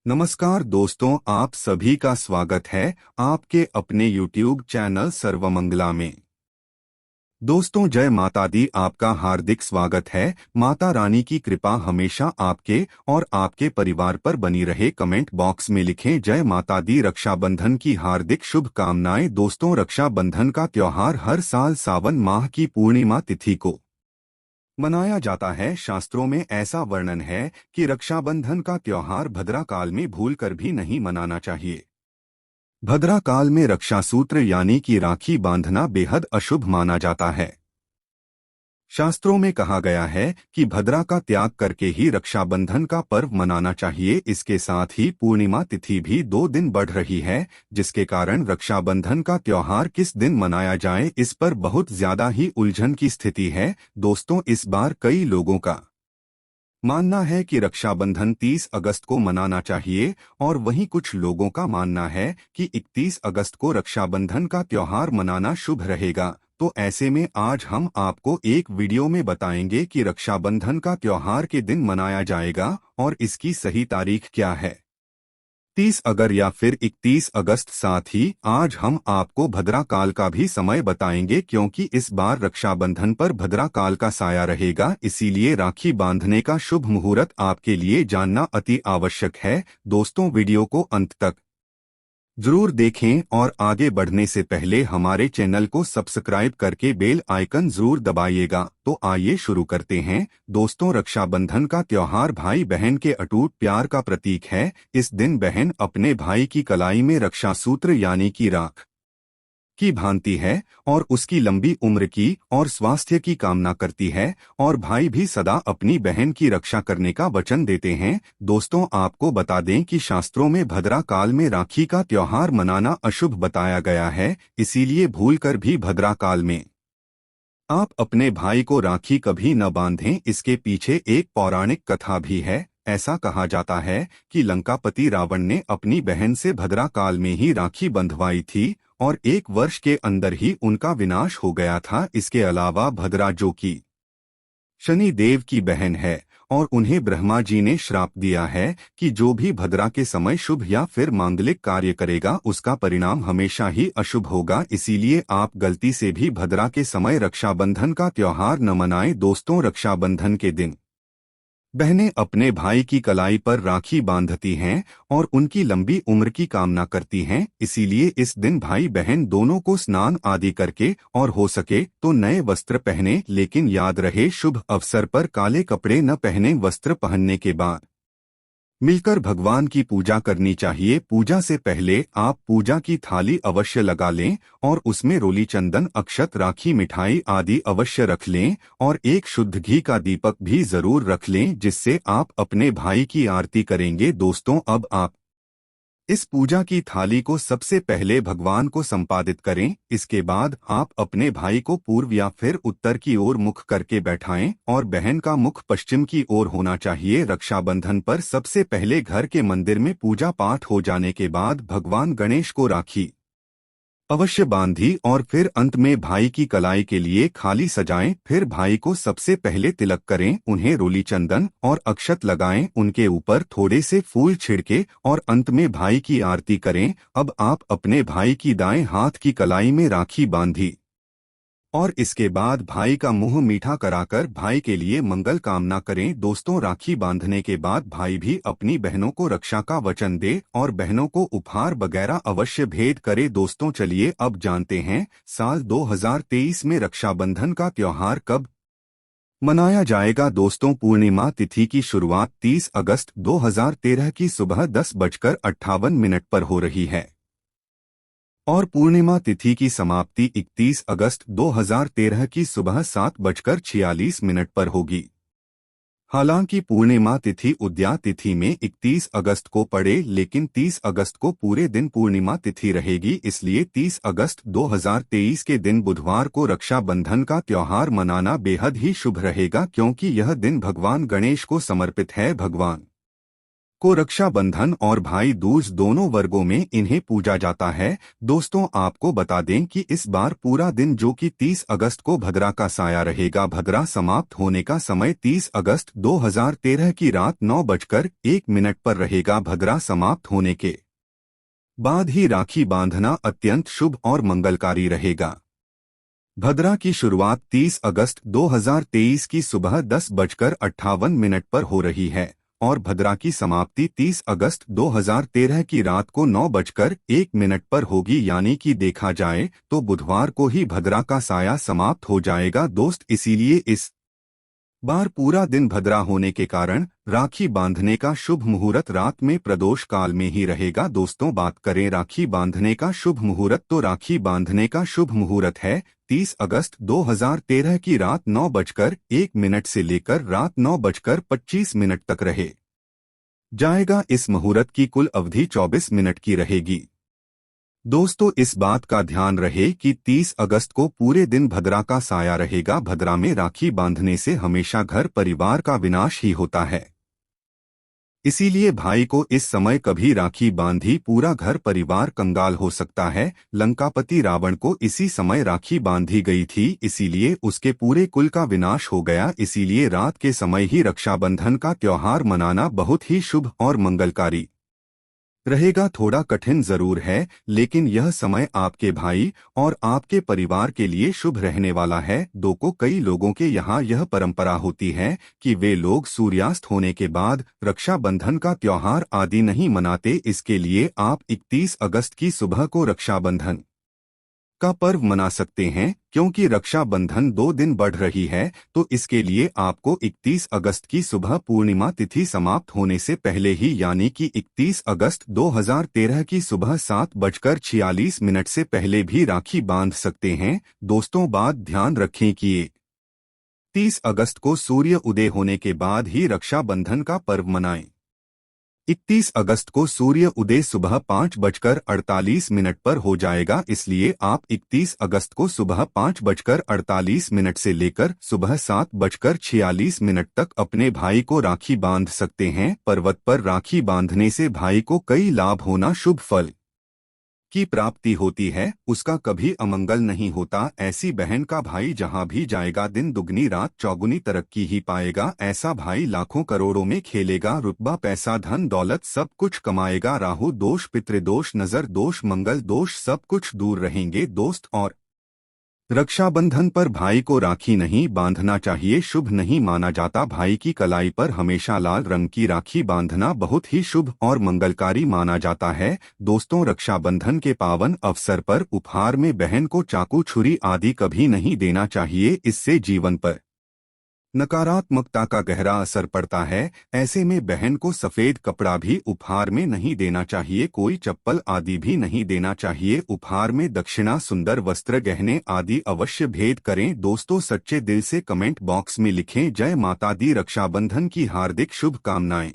नमस्कार दोस्तों, आप सभी का स्वागत है आपके अपने YouTube चैनल सर्वमंगला में। दोस्तों, जय माता दी। आपका हार्दिक स्वागत है। माता रानी की कृपा हमेशा आपके और आपके परिवार पर बनी रहे। कमेंट बॉक्स में लिखें जय माता दी। रक्षाबंधन की हार्दिक शुभकामनाएं। दोस्तों, रक्षाबंधन का त्योहार हर साल सावन माह की पूर्णिमा तिथि को मनाया जाता है। शास्त्रों में ऐसा वर्णन है कि रक्षाबंधन का त्योहार भद्रा काल में भूलकर भी नहीं मनाना चाहिए। भद्रा काल में रक्षा सूत्र यानी कि राखी बांधना बेहद अशुभ माना जाता है। शास्त्रों में कहा गया है कि भद्रा का त्याग करके ही रक्षाबंधन का पर्व मनाना चाहिए। इसके साथ ही पूर्णिमा तिथि भी 2 दिन बढ़ रही है, जिसके कारण रक्षाबंधन का त्योहार किस दिन मनाया जाए इस पर बहुत ज्यादा ही उलझन की स्थिति है। दोस्तों, इस बार कई लोगों का मानना है कि रक्षाबंधन 30 अगस्त को मनाना चाहिए और वहीं कुछ लोगों का मानना है कि 31 अगस्त को रक्षाबंधन का त्योहार मनाना शुभ रहेगा। तो ऐसे में आज हम आपको एक वीडियो में बताएंगे कि रक्षाबंधन का त्योहार के दिन मनाया जाएगा और इसकी सही तारीख क्या है, 30 अगर या फिर 31 अगस्त। साथ ही आज हम आपको भद्रा काल का भी समय बताएंगे, क्योंकि इस बार रक्षाबंधन पर भद्रा काल का साया रहेगा। इसीलिए राखी बांधने का शुभ मुहूर्त आपके लिए जानना अति आवश्यक है। दोस्तों, वीडियो को अंत तक जरूर देखें और आगे बढ़ने से पहले हमारे चैनल को सब्सक्राइब करके बेल आइकन जरूर दबाइएगा। तो आइए शुरू करते हैं। दोस्तों, रक्षाबंधन का त्योहार भाई बहन के अटूट प्यार का प्रतीक है। इस दिन बहन अपने भाई की कलाई में रक्षा सूत्र यानी कि राख की भांति है और उसकी लंबी उम्र की और स्वास्थ्य की कामना करती है, और भाई भी सदा अपनी बहन की रक्षा करने का वचन देते हैं। दोस्तों, आपको बता दें कि शास्त्रों में भद्रा काल में राखी का त्योहार मनाना अशुभ बताया गया है। इसीलिए भूलकर भी भद्रा काल में आप अपने भाई को राखी कभी न बांधें। इसके पीछे एक पौराणिक कथा भी है। ऐसा कहा जाता है कि लंकापति रावण ने अपनी बहन से भद्रा काल में ही राखी बंधवाई थी और 1 वर्ष के अंदर ही उनका विनाश हो गया था। इसके अलावा भद्रा, जो कि शनि देव की बहन है, और उन्हें ब्रह्मा जी ने श्राप दिया है कि जो भी भद्रा के समय शुभ या फिर मांगलिक कार्य करेगा उसका परिणाम हमेशा ही अशुभ होगा। इसीलिए आप गलती से भी भद्रा के समय रक्षाबंधन का त्योहार न मनाएं। दोस्तों, रक्षाबंधन के दिन बहनें अपने भाई की कलाई पर राखी बांधती हैं और उनकी लंबी उम्र की कामना करती हैं। इसीलिए इस दिन भाई बहन दोनों को स्नान आदि करके और हो सके तो नए वस्त्र पहने, लेकिन याद रहे शुभ अवसर पर काले कपड़े न पहने। वस्त्र पहनने के बाद मिलकर भगवान की पूजा करनी चाहिए। पूजा से पहले आप पूजा की थाली अवश्य लगा लें और उसमें रोली, चंदन, अक्षत, राखी, मिठाई आदि अवश्य रख लें और एक शुद्ध घी का दीपक भी जरूर रख लें, जिससे आप अपने भाई की आरती करेंगे। दोस्तों, अब आप इस पूजा की थाली को सबसे पहले भगवान को संपादित करें। इसके बाद आप अपने भाई को पूर्व या फिर उत्तर की ओर मुख करके बैठाएं और बहन का मुख पश्चिम की ओर होना चाहिए। रक्षाबंधन पर सबसे पहले घर के मंदिर में पूजा पाठ हो जाने के बाद भगवान गणेश को राखी अवश्य बांधी और फिर अंत में भाई की कलाई के लिए खाली सजाएं। फिर भाई को सबसे पहले तिलक करें, उन्हें रोली, चंदन और अक्षत लगाएं, उनके ऊपर थोड़े से फूल छिड़के और अंत में भाई की आरती करें। अब आप अपने भाई की दाएं हाथ की कलाई में राखी बांधी और इसके बाद भाई का मुंह मीठा कराकर भाई के लिए मंगल कामना करें। दोस्तों, राखी बांधने के बाद भाई भी अपनी बहनों को रक्षा का वचन दे और बहनों को उपहार वगैरह अवश्य भेंट करे। दोस्तों, चलिए अब जानते हैं साल 2023 में रक्षाबंधन का त्योहार कब मनाया जाएगा। दोस्तों, पूर्णिमा तिथि की शुरुआत 30 अगस्त 2013 की सुबह 10:58 पर हो रही है और पूर्णिमा तिथि की समाप्ति 31 अगस्त 2013 की सुबह 7:46 पर होगी। हालांकि पूर्णिमा तिथि उदया तिथि में 31 अगस्त को पड़े, लेकिन 30 अगस्त को पूरे दिन पूर्णिमा तिथि रहेगी। इसलिए 30 अगस्त 2023 के दिन बुधवार को रक्षाबंधन का त्योहार मनाना बेहद ही शुभ रहेगा, क्योंकि यह दिन भगवान गणेश को समर्पित है। भगवान को रक्षाबंधन और भाई दूज दोनों वर्गों में इन्हें पूजा जाता है। दोस्तों आपको बता दें कि इस बार पूरा दिन जो कि 30 अगस्त को भद्रा का साया रहेगा। भद्रा समाप्त होने का समय 30 अगस्त 2013 की रात 9:01 पर रहेगा। भद्रा समाप्त होने के बाद ही राखी बांधना अत्यंत शुभ और मंगलकारी रहेगा। भद्रा की शुरुआत 30 अगस्त 2023 की सुबह 10:58 पर हो रही है और भद्रा की समाप्ति 30 अगस्त 2013 की रात को 9:01 पर होगी। यानी कि देखा जाए तो बुधवार को ही भद्रा का साया समाप्त हो जाएगा दोस्त। इसीलिए इस बार पूरा दिन भद्रा होने के कारण राखी बांधने का शुभ मुहूर्त रात में प्रदोष काल में ही रहेगा। दोस्तों बात करें राखी बांधने का शुभ मुहूर्त तो राखी बांधने का शुभ मुहूर्त है 30 अगस्त 2013 की रात 9:01 से लेकर रात 9:25 तक रहे जाएगा। इस मुहूर्त की कुल अवधि 24 मिनट की रहेगी। दोस्तों इस बात का ध्यान रहे कि 30 अगस्त को पूरे दिन भद्रा का साया रहेगा। भद्रा में राखी बांधने से हमेशा घर परिवार का विनाश ही होता है। इसीलिए भाई को इस समय कभी राखी बांधी पूरा घर परिवार कंगाल हो सकता है। लंकापति रावण को इसी समय राखी बांधी गई थी, इसीलिए उसके पूरे कुल का विनाश हो गया। इसीलिए रात के समय ही रक्षाबंधन का त्योहार मनाना बहुत ही शुभ और मंगलकारी रहेगा। थोड़ा कठिन जरूर है लेकिन यह समय आपके भाई और आपके परिवार के लिए शुभ रहने वाला है। कई लोगों के यहाँ यह परंपरा होती है कि वे लोग सूर्यास्त होने के बाद रक्षाबंधन का त्योहार आदि नहीं मनाते। इसके लिए आप 31 अगस्त की सुबह को रक्षाबंधन का पर्व मना सकते हैं। क्योंकि रक्षाबंधन 2 दिन बढ़ रही है तो इसके लिए आपको 31 अगस्त की सुबह पूर्णिमा तिथि समाप्त होने से पहले ही यानी कि 31 अगस्त 2013 की सुबह 7:46 से पहले भी राखी बांध सकते हैं। दोस्तों बात ध्यान रखें कि 30 अगस्त को सूर्य उदय होने के बाद ही रक्षाबंधन का पर्व मनाएं। 31 अगस्त को सूर्य उदय सुबह 5:48 पर हो जाएगा। इसलिए आप 31 अगस्त को सुबह 5:48 से लेकर सुबह 7:46 तक अपने भाई को राखी बांध सकते हैं। पर्वत पर राखी बांधने से भाई को कई लाभ होना, शुभ फल की प्राप्ति होती है, उसका कभी अमंगल नहीं होता। ऐसी बहन का भाई जहां भी जाएगा दिन दुगनी रात चौगुनी तरक्की ही पाएगा। ऐसा भाई लाखों करोड़ों में खेलेगा, रुतबा पैसा धन दौलत सब कुछ कमाएगा। राहु दोष, पितृदोष, नजर दोष, मंगल दोष सब कुछ दूर रहेंगे दोस्त। और रक्षाबंधन पर भाई को राखी नहीं बांधना चाहिए, शुभ नहीं माना जाता। भाई की कलाई पर हमेशा लाल रंग की राखी बांधना बहुत ही शुभ और मंगलकारी माना जाता है। दोस्तों रक्षाबंधन के पावन अवसर पर उपहार में बहन को चाकू छुरी आदि कभी नहीं देना चाहिए, इससे जीवन पर नकारात्मकता का गहरा असर पड़ता है। ऐसे में बहन को सफेद कपड़ा भी उपहार में नहीं देना चाहिए, कोई चप्पल आदि भी नहीं देना चाहिए। उपहार में दक्षिणा, सुंदर वस्त्र, गहने आदि अवश्य भेंट करें। दोस्तों सच्चे दिल से कमेंट बॉक्स में लिखें जय माता दी, रक्षाबंधन की हार्दिक शुभकामनाएं।